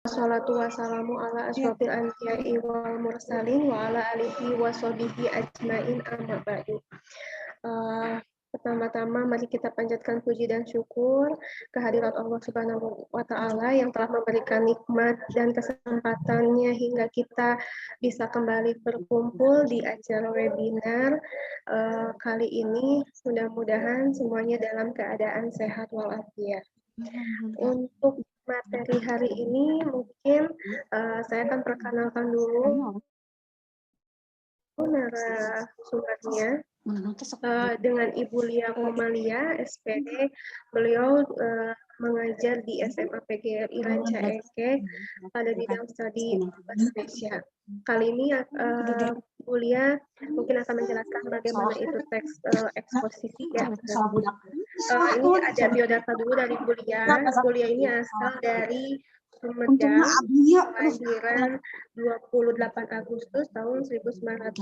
Wassalatu wassalamu ala asyrofil anbiya'i wal mursalin wa ala alihi wa sahbihi ajmain amma ba'du. Pertama-tama mari kita panjatkan puji dan syukur kehadirat Allah Subhanahu wa taala yang telah memberikan nikmat dan kesempatannya hingga kita bisa kembali berkumpul di acara webinar kali ini. Mudah-mudahan semuanya dalam keadaan sehat walafiat. Untuk materi hari ini mungkin saya akan perkenalkan dulu narasumbernya dengan Ibu Lia Komalia, SPD. Beliau mengajar di SMA PGRI Ranca Ekek pada bidang studi bahasa Indonesia. Kali ini Bu Lia mungkin akan menjelaskan bagaimana itu teks eksposisi ya. Ini ada biodata dulu dari Bu Lia. Bu Lia ini asal dari Sumedang, kelahiran 28 Agustus tahun 1980.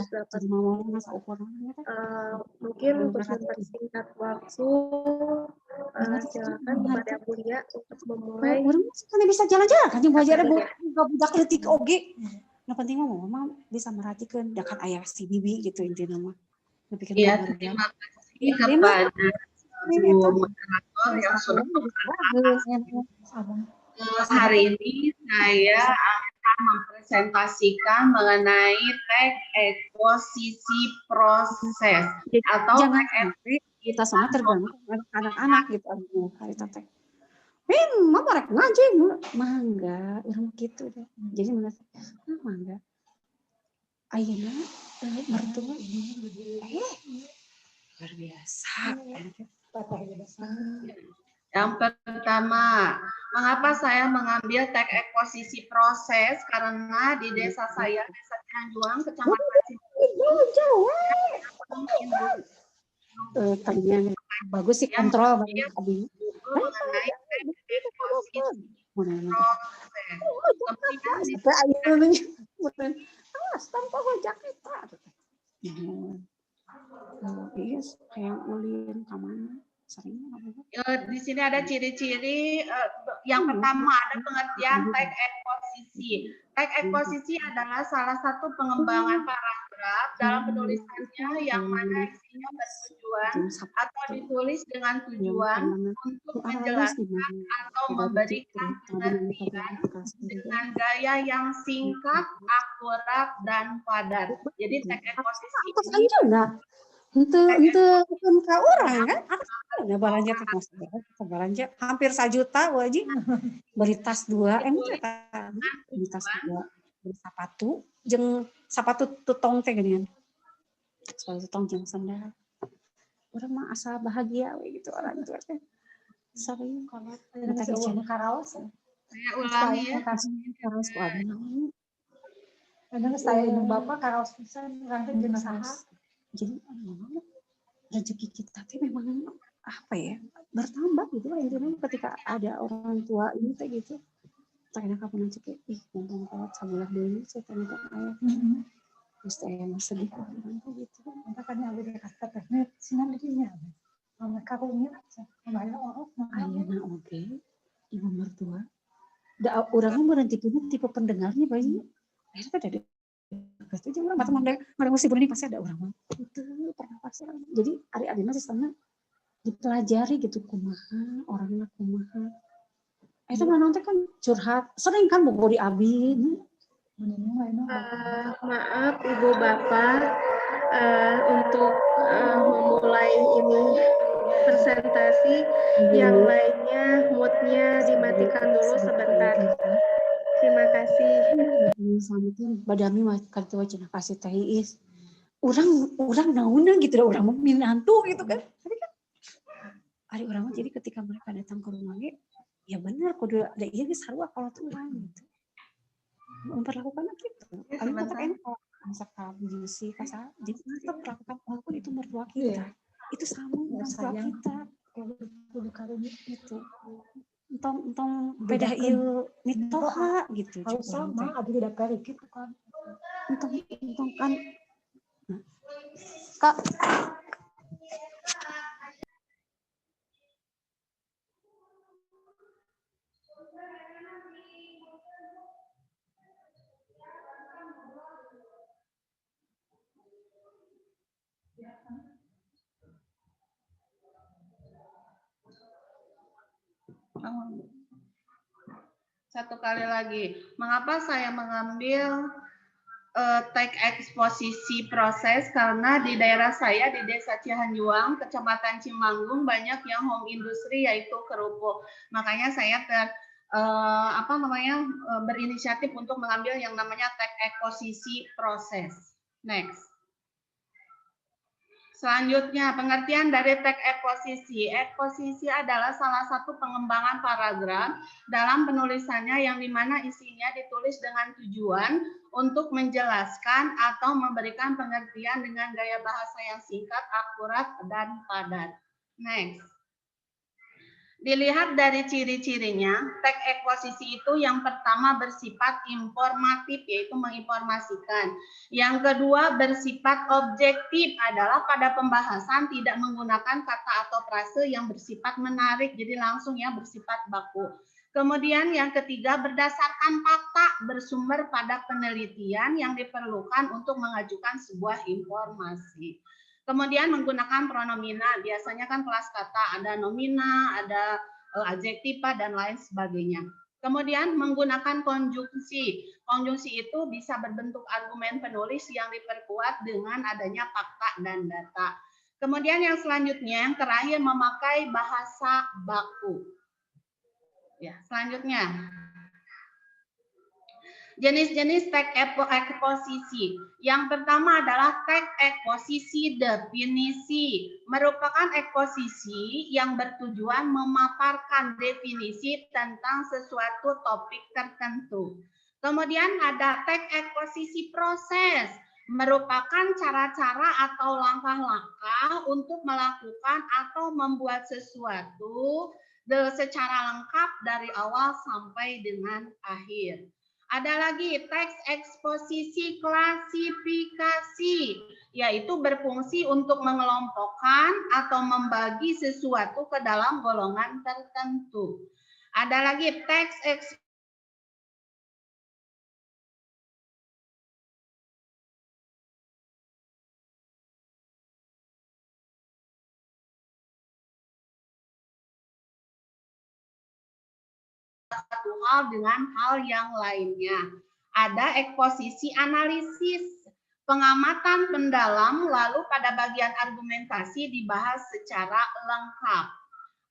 Mungkin untuk mempersingkat waktu, silakan kepada Bu Lia untuk memulai. Kan bisa jalan-jalan kan belajar budak letik oge. Nah penting mah bisa merhatikan dekat ayah si bibi gitu intinya mah. Iya, terima kasih kepada Bu moderator yang sudah hari ini saya akan mempresentasikan mengenai teks eksposisi proses atau jangan sampai kita semua tergantung anak-anak gitu hari teh. Mau mereka ngaji mangga urang gitu deh. Jadi merasa mangga. Ayeuna mertua luar biasa. Yang pertama, mengapa saya mengambil teks eksposisi proses? Karena di desa saya, Desa Cianjuang, Kecamatan tadinya bagus sih kontrol mengenai teks eksposisi proses. Tanpa Jakarta. Iya, kayak ulin kamana. Di sini ada ciri-ciri. Yang pertama ada pengertian teks eksposisi. Teks eksposisi adalah salah satu pengembangan paragraf dalam penulisannya yang mana isinya bertujuan atau ditulis dengan tujuan untuk menjelaskan atau memberikan pengertian dengan gaya yang singkat, akurat, dan padat. Jadi teks eksposisi untuk ke orang kan ada belanja hampir 1 juta wajib beli tas 2 beli tas 2 beli sepatu jeung sepatu tutong teh geuningan sepatu tutong jeung sandal urang mah asal bahagia we gitu orang tua teh sering kalau tadi karaos saya ulangi ya karaos ku abi kadang saya ibu bapak karaos pisan urang teh jeung saha. Jadi rezeki kita tuh memang apa ya bertambah gitu lah intinya ketika ada orang tua ini teh gitu ternyata kapan aja kayak ngomong kuat sabulah dulu saya ternyata ayah terus saya masih sedih gitu makanya aku dia kata teknik sinan dinya mereka punya bayar orang ayana oke ibu mertua da orangnya berhenti tipe pendengarnya bayi akhirnya ada pasti cuma teman ada musibah ini pasti ada orang itu pernah pasti jadi adik-adiknya sistemnya dipelajari gitu kumaha orangnya kumaha itu nanti kan curhat sering kan mau di abi maaf ibu bapak untuk memulai ini presentasi yang lainnya moodnya dimatikan dulu sebentar. Terima kasih. Sampai badami kartu wajib kasih teh is. Orang nauna gitu orang mau minantu gitu kan. Tapi kan ada orang jadi ketika mereka datang ke rumahnya ya benar kudu ada iya geus sarua kalau tuh orang gitu. Memperlakukannya gitu. Kami tetap enak kalau masak kamu sih kasar. Jadi tetap perlakukan walaupun itu mertua kita. Itu sama mertua kita. Kudu karunya itu. Entong beda ieu mitoha gitu. Kalau sama ada tidak perik gitu kan. Entong kan Kak Satu kali lagi, mengapa saya mengambil tag eksposisi proses? Karena di daerah saya di Desa Cihanjuang, Kecamatan Cimanggung banyak yang home industry yaitu kerupuk. Makanya saya berinisiatif untuk mengambil yang namanya tag eksposisi proses. Next. Selanjutnya, pengertian dari tag eksposisi. Eksposisi adalah salah satu pengembangan paragraf dalam penulisannya yang dimana isinya ditulis dengan tujuan untuk menjelaskan atau memberikan pengertian dengan gaya bahasa yang singkat, akurat, dan padat. Next. Dilihat dari ciri-cirinya, tag eksposisi itu yang pertama bersifat informatif, yaitu menginformasikan. Yang kedua bersifat objektif, adalah pada pembahasan tidak menggunakan kata atau frase yang bersifat menarik, jadi langsung ya bersifat baku. Kemudian yang ketiga berdasarkan fakta, bersumber pada penelitian yang diperlukan untuk mengajukan sebuah informasi. Kemudian menggunakan pronomina, biasanya kan kelas kata ada nomina, ada adjektiva, dan lain sebagainya. Kemudian menggunakan konjungsi. Konjungsi itu bisa berbentuk argumen penulis yang diperkuat dengan adanya fakta dan data. Kemudian yang selanjutnya, yang terakhir memakai bahasa baku. Ya, selanjutnya. Jenis-jenis tag eksposisi. Yang pertama adalah tag eksposisi definisi. Merupakan eksposisi yang bertujuan memaparkan definisi tentang sesuatu topik tertentu. Kemudian ada tag eksposisi proses. Merupakan cara-cara atau langkah-langkah untuk melakukan atau membuat sesuatu secara lengkap dari awal sampai dengan akhir. Ada lagi teks eksposisi klasifikasi, yaitu berfungsi untuk mengelompokkan atau membagi sesuatu ke dalam golongan tertentu. Ada lagi teks eksposisi satu hal dengan hal yang lainnya. Ada eksposisi analisis, pengamatan mendalam, lalu pada bagian argumentasi dibahas secara lengkap.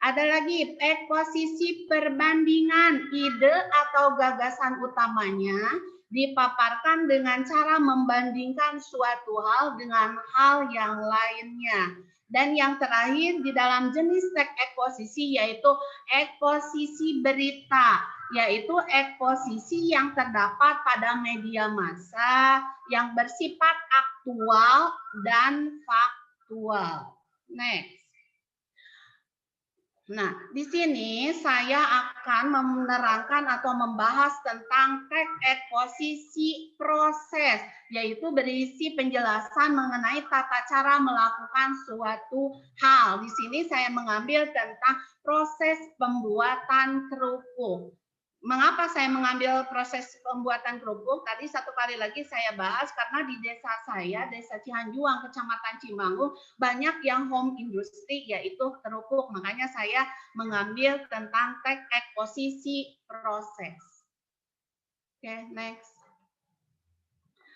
Ada lagi eksposisi perbandingan, ide atau gagasan utamanya dipaparkan dengan cara membandingkan suatu hal dengan hal yang lainnya. Dan yang terakhir di dalam jenis teks eksposisi yaitu eksposisi berita, yaitu eksposisi yang terdapat pada media massa yang bersifat aktual dan faktual. Next. Nah, di sini saya akan menerangkan atau membahas tentang teks eksposisi proses, yaitu berisi penjelasan mengenai tata cara melakukan suatu hal. Di sini saya mengambil tentang proses pembuatan kerupuk. Mengapa saya mengambil proses pembuatan kerupuk? Tadi satu kali lagi saya bahas karena di desa saya, Desa Cihanjuang, Kecamatan Cimanggung, banyak yang home industry yaitu kerupuk. Makanya saya mengambil tentang teks eksposisi proses. Oke, next.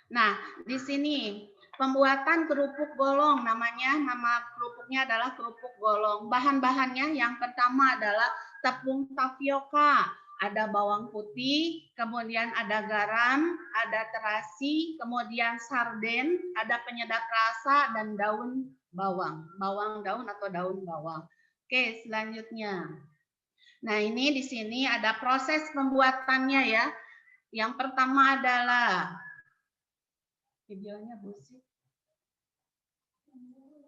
Nah, di sini pembuatan kerupuk golong namanya, nama kerupuknya adalah kerupuk golong. Bahan-bahannya yang pertama adalah tepung tapioka, ada bawang putih, kemudian ada garam, ada terasi, kemudian sarden, ada penyedap rasa, dan daun bawang. Bawang daun atau daun bawang. Oke, selanjutnya. Nah, ini di sini ada proses pembuatannya ya. Yang pertama adalah videonya busik.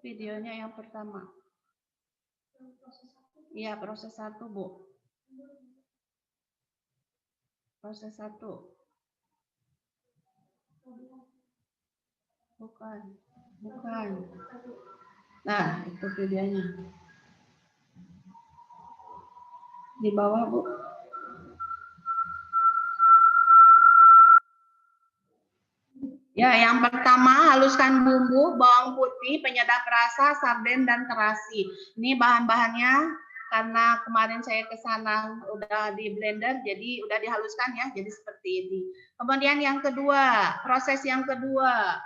Videonya yang pertama. Iya, proses 1, Bu. Proses 1. Bukan. Nah, itu videonya. Di bawah, Bu. Ya, yang pertama haluskan bumbu, bawang putih, penyedap rasa, sarden, dan terasi. Ini bahan-bahannya karena kemarin saya ke sana udah di blender, jadi udah dihaluskan ya, jadi seperti ini. Kemudian yang kedua, proses yang kedua.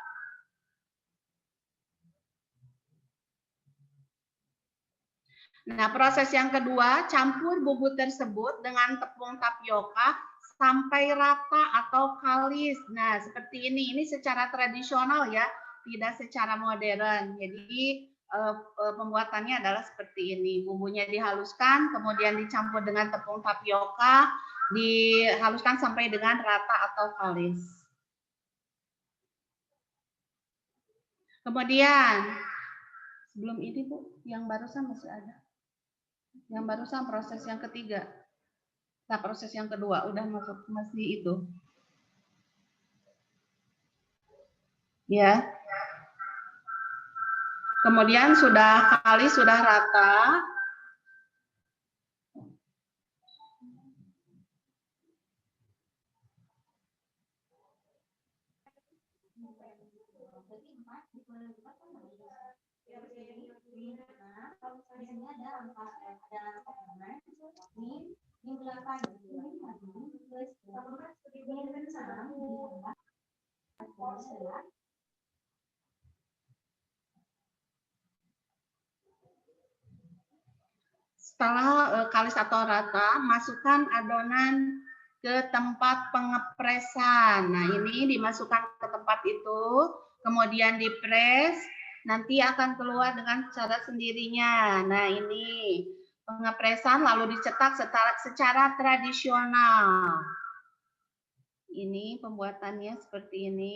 Nah, proses yang kedua, campur bubuk tersebut dengan tepung tapioka sampai rata atau kalis. Nah, seperti ini. Ini secara tradisional ya, tidak secara modern. Jadi pembuatannya adalah seperti ini. Bumbunya dihaluskan, kemudian dicampur dengan tepung tapioka, dihaluskan sampai dengan rata atau kalis. Kemudian, sebelum ini Bu, yang barusan masih ada. Yang barusan proses yang ketiga. Nah, proses yang kedua udah masih itu. Ya. Kemudian sudah kalis, sudah rata. Setelah kalis atau rata, masukkan adonan ke tempat pengepresan. Nah, ini dimasukkan ke tempat itu, kemudian dipres, nanti akan keluar dengan cara sendirinya. Nah, ini pengepresan lalu dicetak secara tradisional. Ini pembuatannya seperti ini.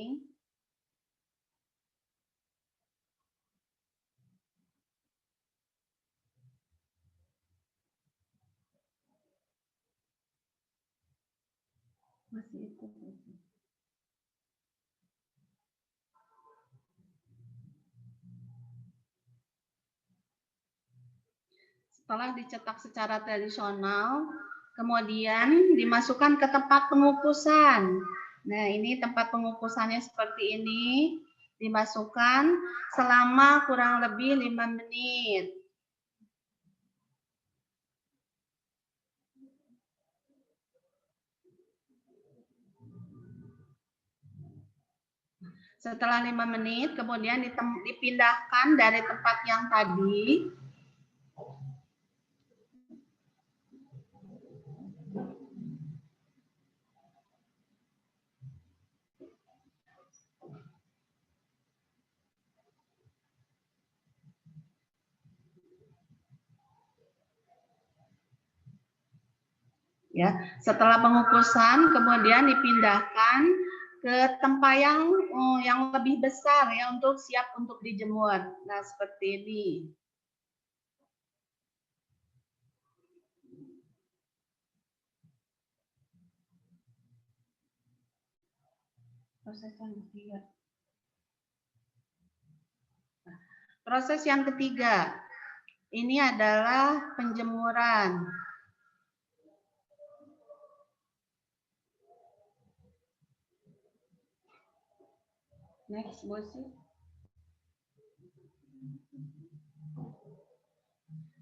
Masih itu. Setelah dicetak secara tradisional, kemudian dimasukkan ke tempat pengukusan. Nah, ini tempat pengukusannya seperti ini. Dimasukkan selama kurang lebih 5 menit. Setelah 5 menit, kemudian dipindahkan dari tempat yang tadi. Ya, setelah pengukusan, kemudian dipindahkan ke tempat yang lebih besar ya untuk siap untuk dijemur. Nah, seperti ini. Proses yang ketiga. Nah, proses yang ketiga. Ini adalah penjemuran. Next, Bosi.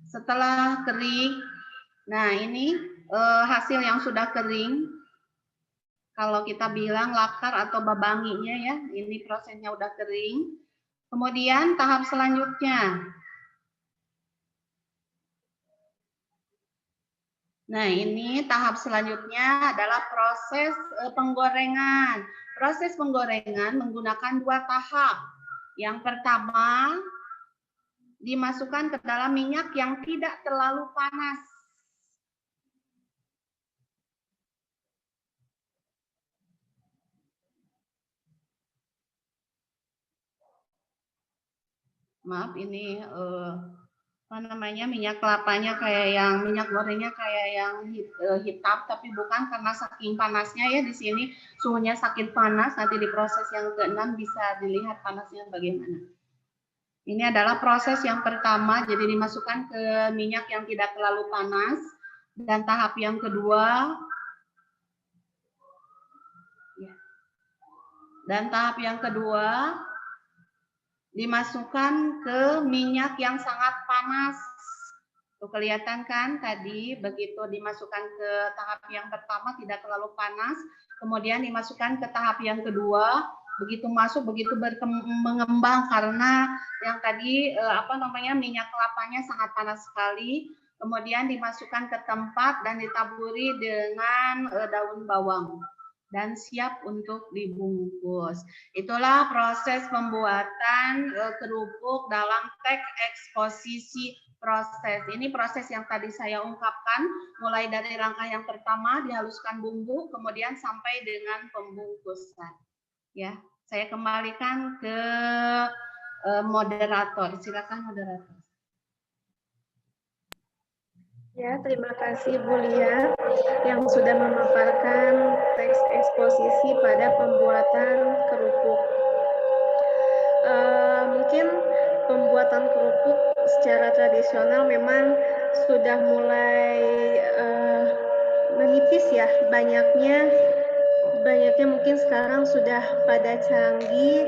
Setelah kering, nah ini hasil yang sudah kering. Kalau kita bilang lakar atau babanginya ya, ini prosesnya udah kering. Kemudian tahap selanjutnya. Nah, ini tahap selanjutnya adalah proses penggorengan. Proses penggorengan menggunakan 2 tahap. Yang pertama, dimasukkan ke dalam minyak yang tidak terlalu panas. Maaf, ini minyak kelapanya kayak yang minyak gorengnya kayak yang hitam, tapi bukan karena saking panasnya ya di sini suhunya saking panas. Nanti di proses yang ke-6 bisa dilihat panasnya bagaimana. Ini adalah proses yang pertama, jadi dimasukkan ke minyak yang tidak terlalu panas. Dan tahap yang kedua, dimasukkan ke minyak yang sangat panas. Tuh kelihatan kan tadi begitu dimasukkan ke tahap yang pertama tidak terlalu panas, kemudian dimasukkan ke tahap yang kedua, begitu masuk begitu mengembang karena yang tadi minyak kelapanya sangat panas sekali, kemudian dimasukkan ke tempat dan ditaburi dengan daun bawang dan siap untuk dibungkus. Itulah proses pembuatan kerupuk dalam teks eksposisi proses. Ini proses yang tadi saya ungkapkan, mulai dari langkah yang pertama dihaluskan bumbu, kemudian sampai dengan pembungkusan. Ya, saya kembalikan ke moderator. Silakan moderator. Ya, terima kasih Bu Lia yang sudah memaparkan teks eksposisi pada pembuatan kerupuk. Mungkin pembuatan kerupuk secara tradisional memang sudah mulai menipis ya, banyaknya mungkin sekarang sudah pada canggih,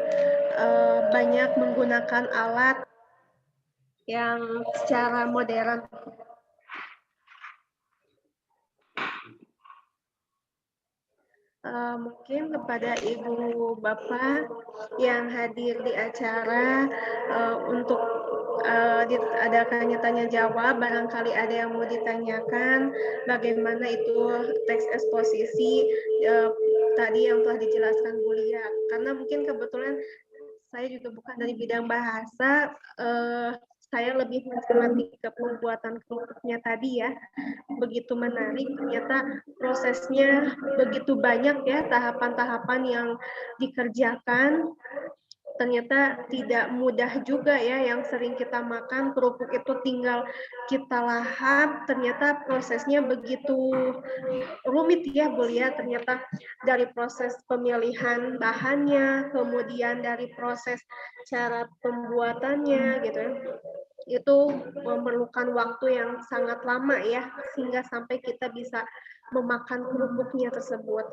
banyak menggunakan alat yang secara modern. Mungkin kepada Ibu Bapak yang hadir di acara untuk diadakannya tanya jawab, barangkali ada yang mau ditanyakan, bagaimana itu teks eksposisi tadi yang telah dijelaskan Bu Lia. Karena mungkin kebetulan saya juga bukan dari bidang bahasa, saya lebih mencermati ke pembuatan kerupuknya tadi ya. Begitu menarik, ternyata prosesnya begitu banyak ya, tahapan-tahapan yang dikerjakan. Ternyata tidak mudah juga ya, yang sering kita makan kerupuk itu tinggal kita lahap, ternyata prosesnya begitu rumit ya Bu Lia. Ternyata dari proses pemilihan bahannya, kemudian dari proses cara pembuatannya gitu ya, itu memerlukan waktu yang sangat lama ya, sehingga sampai kita bisa memakan kerupuknya tersebut.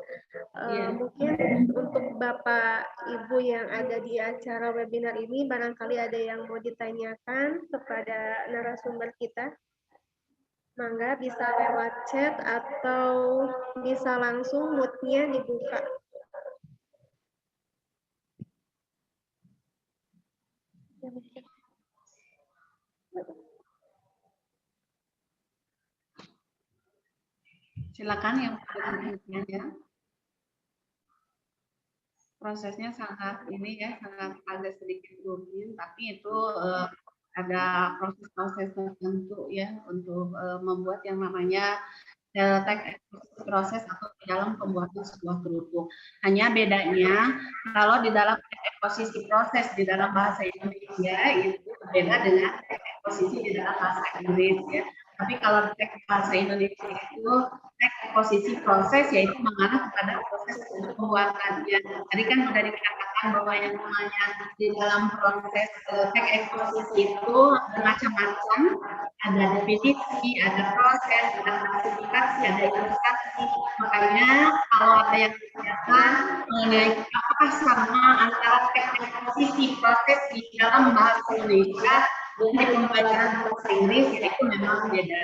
Mungkin untuk Bapak Ibu yang ada di acara webinar ini, barangkali ada yang mau ditanyakan kepada narasumber kita. Mangga bisa lewat chat atau bisa langsung mute-nya dibuka. Silakan yang bertanya ya. Prosesnya sangat sangat agak sedikit rumit, tapi itu ada proses-proses tertentu ya untuk membuat yang namanya teks eksposisi proses atau di dalam pembuatan sebuah kerupuk. Hanya bedanya kalau di dalam teks eksposisi proses di dalam bahasa Indonesia itu berbeda dengan teks eksposisi di dalam bahasa Inggris ya. Tapi kalau teks bahasa Indonesia itu teks eksposisi proses yaitu mengarah kepada proses pembuatannya. Tadi kan sudah dikatakan bahwa yang namanya di dalam proses teks eksposisi itu macam-macam, ada definisi, ada proses, ada klasifikasi, ada ilustrasi. Makanya kalau ada yang ditanyakan mengenai apakah sama antara teks eksposisi proses di dalam bahasa Indonesia dengan pembelajaran bahasa Inggris, itu memang beda.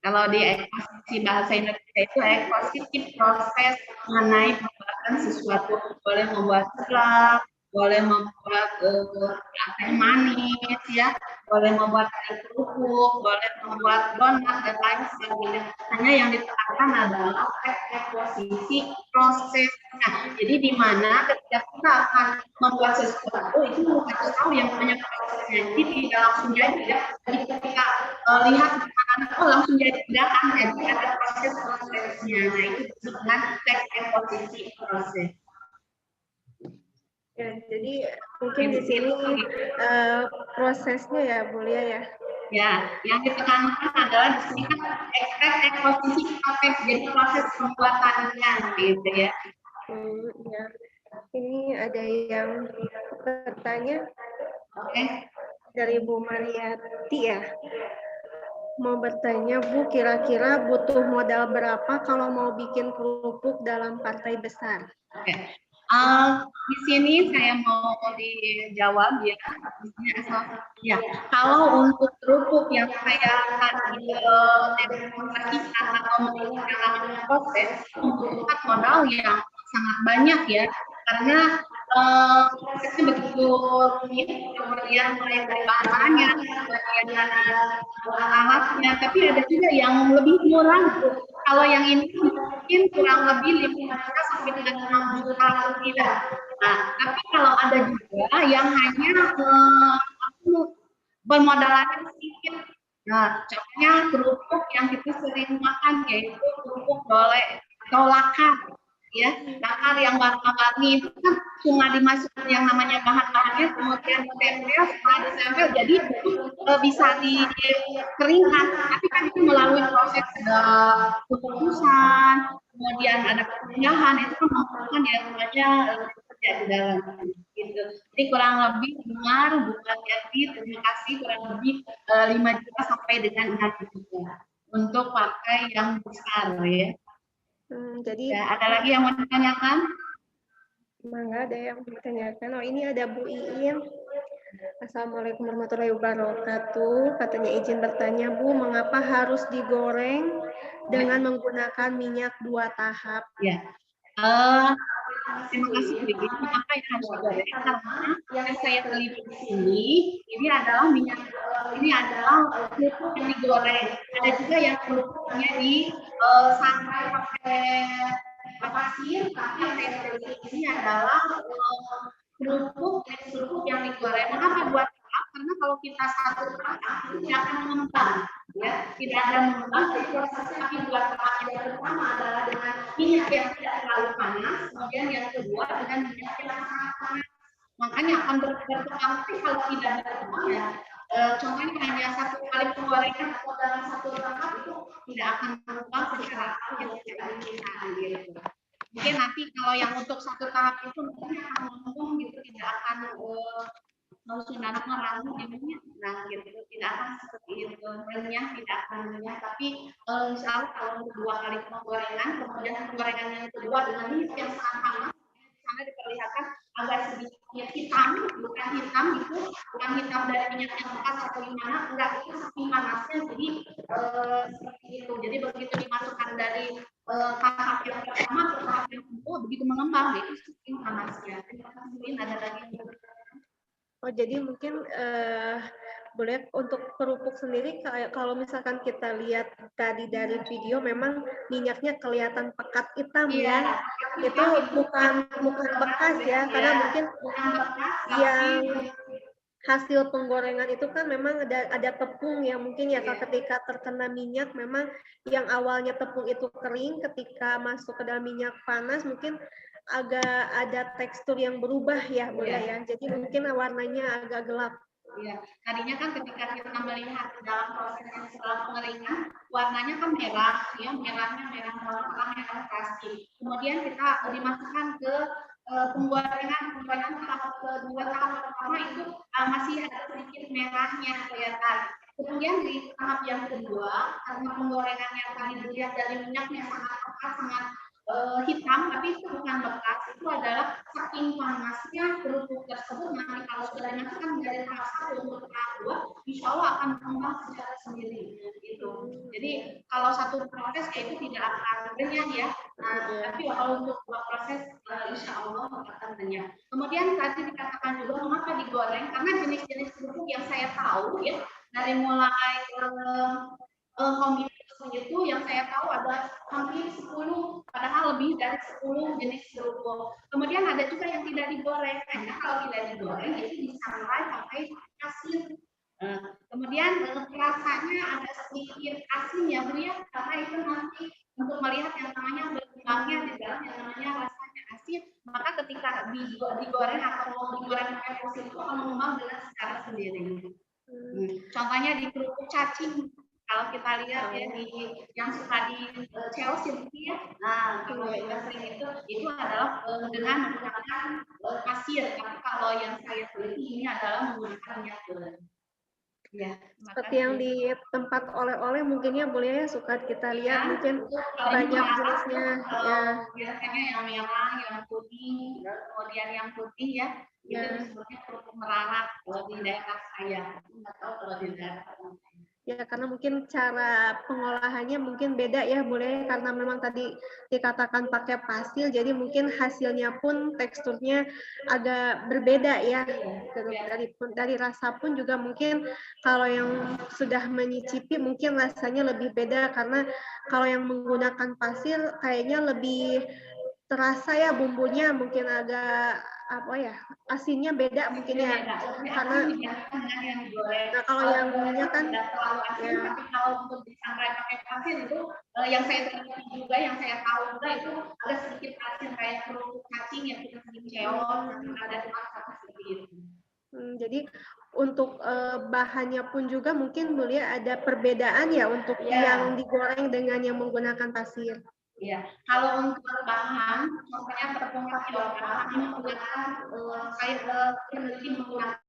Kalau di eksposisi bahasa Indonesia itu eksposisi proses mengenai pembuatan sesuatu, boleh membuat vlog, boleh membuat teh manis ya, boleh membuat kerupuk, boleh membuat donat dan lain sebagainya. Hanya yang ditekankan adalah eksposisi prosesnya. Jadi di mana ketika kita akan membuat sesuatu itu harus tahu yang namanya prosesnya. Jadi tidak langsung jadi ya. Jadi ketika lihat langsung jadi tindakan, jadi ada proses-prosesnya. Nah itu disebut dengan teks eksposisi proses. Ya, jadi mungkin di sini prosesnya ya Bu Lia ya. Ya, yang ditekankan adalah di sini kan teks eksposisi proses, jadi proses pembuatannya gitu ya. Ya. Ini ada yang bertanya. Oke. Dari Bu Mariati ya. Mau bertanya Bu, kira-kira butuh modal berapa kalau mau bikin kerupuk dalam partai besar? Oke. Di sini saya mau dijawab ya. Di sini ya, kalau untuk kerupuk yang saya tadi demonstrasikan atau melihat yang namanya proses, membutuhkan modal yang sangat banyak ya, karena prosesnya begitu rumit, kemudian mulai dari bahannya, kemudian alatnya, tapi ada juga yang lebih murah. Kalau yang ini mungkin kurang lebih 5 juta sampai dengan 6 juta rupiah. Nah, tapi kalau ada juga yang hanya bermodalkan sedikit. Nah, contohnya kerupuk yang kita sering makan yaitu kerupuk dole atau lakar, ya, lakar yang warna-warni itu kan cuma dimasukkan yang namanya bahan-bahannya, kemudian ditempel, setelah ditempel jadi bisa dikeringkan, tapi kan itu melalui proses pengukusan, kemudian ada penyahan, itu kan membutuhkan yang namanya kerja di dalam gitu. Jadi kurang lebih dengar bukan jadi terima kasih kurang lebih 5 juta sampai dengan 6 juta untuk pakai yang besar ya. Jadi ya, ada lagi yang mau ditanyakan? Mangga ada yang ditanyakan. Oh, ini ada Bu Iin. Assalamualaikum warahmatullahi wabarakatuh. Katanya izin bertanya, Bu, mengapa harus digoreng dengan menggunakan minyak 2 tahap? Ya. Terima kasih Bu Iin. Mengapa yang harus digoreng? Karena yang saya teliti di sini, ini adalah minyak, ini adalah kerupuk yang digoreng. Ada juga yang kerupuknya di santai pakai pasir, tapi yang saya teliti di sini adalah kerupuk yang digoreng. Mengapa buat tahap? Karena kalau kita satu tahap tidak akan mengembang, ya, tidak ada mengembang. Tapi buat tahap yang pertama adalah dengan minyak yang tidak terlalu panas, kemudian yang kedua dengan minyak yang sangat panas. Makanya akan berkembang kalau tidak berkembang ya. Contohnya hanya 1 kali penggorengan atau dalam 1 tahap itu tidak akan mengembang secara yang kita inginkan gitu. Mungkin nanti kalau yang untuk 1 tahap itu mungkin akan ngomong gitu, tidak akan sudah meramu jadinya, nah gitu, tidak akan seperti itu, renyah tidak akan renyah, tapi misalnya kalau untuk 2 kali penggorengan, kemudian penggorengan yang kedua dengan minyak yang sangat panas, di sana diperlihatkan agak sedikit hitam, bukan hitam itu, bukan hitam dari minyak yang bekas atau gimana, enggak, itu saking panasnya, jadi seperti itu. Jadi begitu dimasukkan dari tahap yang pertama ke tahap yang kedua, begitu mengembang, itu saking panasnya. Terima kasih, ada lagi yang Oh, jadi mungkin boleh untuk kerupuk sendiri, kalau misalkan kita lihat tadi dari video, memang minyaknya kelihatan pekat hitam ya. Itu bukan bekas ya, karena mungkin yang hasil penggorengan itu kan memang ada tepung ya, mungkin ya ketika terkena minyak, memang yang awalnya tepung itu kering, ketika masuk ke dalam minyak panas mungkin agak ada tekstur yang berubah ya, Bunda ya. Jadi mungkin warnanya agak gelap. Ya, tadinya kan ketika kita melihat dalam proses yang setelah pengeringan, warnanya kan merah, ya, merahnya merah merah pasti. Kemudian kita dimasukkan ke penggorengan tahap kedua, tahap pertama itu masih ada sedikit merahnya kelihatan. Kemudian di tahap yang kedua, karena penggorengannya tadi dilihat dari minyaknya sangat pekat, sangat hitam, tapi itu bukan bekas, itu adalah saking panasnya kerupuk tersebut. Nanti kalau sudah dimasukkan dari tahap 1 untuk tahap 2, insya Allah akan berkembang secara sendiri gitu. Jadi kalau satu proses itu tidak akan renyah ya, tapi kalau untuk dua proses insya Allah akan renyah. Kemudian tadi dikatakan juga mengapa digoreng, karena jenis-jenis kerupuk yang saya tahu ya, dari mulai kombinasi itu yang saya tahu ada hampir 10, padahal lebih dari 10 jenis kerupuk. Kemudian ada juga yang tidak digoreng, hanya kalau tidak digoreng itu disangrai pakai asin. Kemudian rasanya ada sedikit asin ya Bu ya, karena itu nanti untuk melihat yang namanya berkembangnya di dalam yang namanya rasanya asin, maka ketika digoreng atau digoreng pakai asin itu akan mengembang dengan secara sendiri. Contohnya di kerupuk cacing, kalau kita lihat ya di yang suka di Chelsea ya, nah kalau kita sering itu adalah dengan menggunakan pasir, tapi kalau yang saya teliti ini adalah menggunakan minyak goreng. Ya, Seperti yang di tempat oleh-oleh mungkinnya boleh ya suka kita lihat mungkin banyak jenisnya ya. Biasanya yang merah, yang kuning, kemudian yang putih ya. Itu disebutnya kerupuk merarak di daerah saya. Nggak tahu kalau di daerah ya karena mungkin cara pengolahannya mungkin beda ya boleh karena memang tadi dikatakan pakai pasir jadi mungkin hasilnya pun teksturnya agak berbeda ya dari rasa pun juga mungkin kalau yang sudah menyicipi mungkin rasanya lebih beda karena kalau yang menggunakan pasir kayaknya lebih terasa ya bumbunya mungkin agak apa ya asinnya beda mungkin ya karena nah kalau yang minyak kan ya. Tapi kalau untuk disangrai pakai pasir itu yang saya terima juga yang saya tahu juga itu ada sedikit asin kayak kerupuk cacing yang kita sering ceok ada rasa seperti itu. Jadi untuk bahannya pun juga mungkin Mulia ada perbedaan ya untuk yang digoreng dengan yang menggunakan pasir. Iya, kalau untuk bahan, contohnya tepung tapioka ini menggunakan saya peneliti menggunakan